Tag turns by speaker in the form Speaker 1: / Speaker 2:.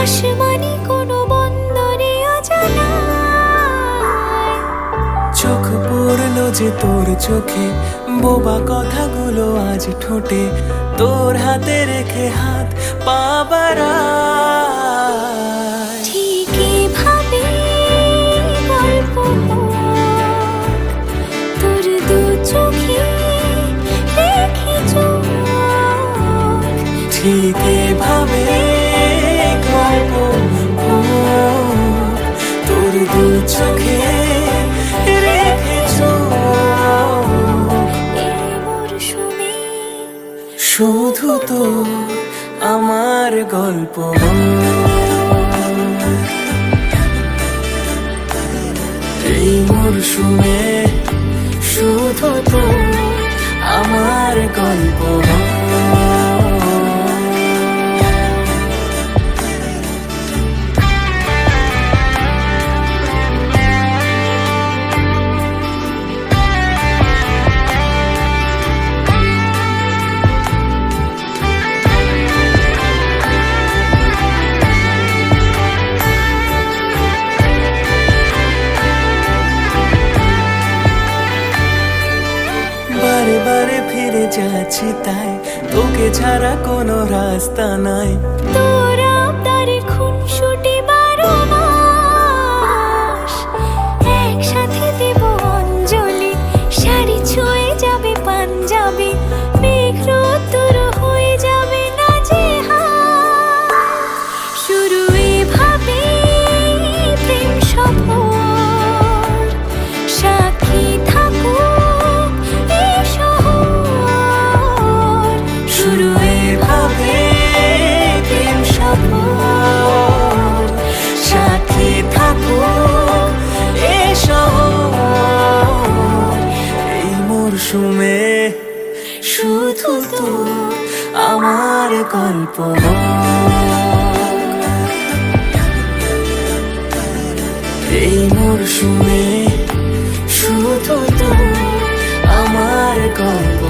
Speaker 1: আসমানি কোনো বন্দরে অজানা
Speaker 2: চোখ পড়লো যে তোর চোখে, বোবা কথাগুলো আজ ঠোঁটে, তোর হাতে রেখে হাত পা বাড়ায়।
Speaker 1: ঠিকই ভাবে গল্প তোর দু চোখে রেখে চোখ,
Speaker 2: ঠিক এভাবে গল্প তোর দু চোখে রেখেছ।
Speaker 1: এই মরশুমে
Speaker 2: শুধু তো আমার গল্প, এই মরশুমে শুধু তো আমার গল্প। বারে বারে ফিরে যাচ্ছি তাই, তোকে ছাড়া কোনো রাস্তা নাই।
Speaker 1: তোর আবদারে খুনসুটি 12 মাস একসাথে দেব অঞ্জলি, শাড়ি ছুঁয়ে যাবে পাঞ্জাবি, মেঘ রোদ্দুর হয়ে যাবে নাজেহাল। শুরু এভাবে প্রেম সফর, সাক্ষী থাকুক এই শহর।
Speaker 2: শুরু এভাবে প্রেম সফর, সাথী থাকুক এ শহর। এই মরশুমে শুধু তো আমার গল্প, এই মরশুমে শুধু তো আমার গল্প।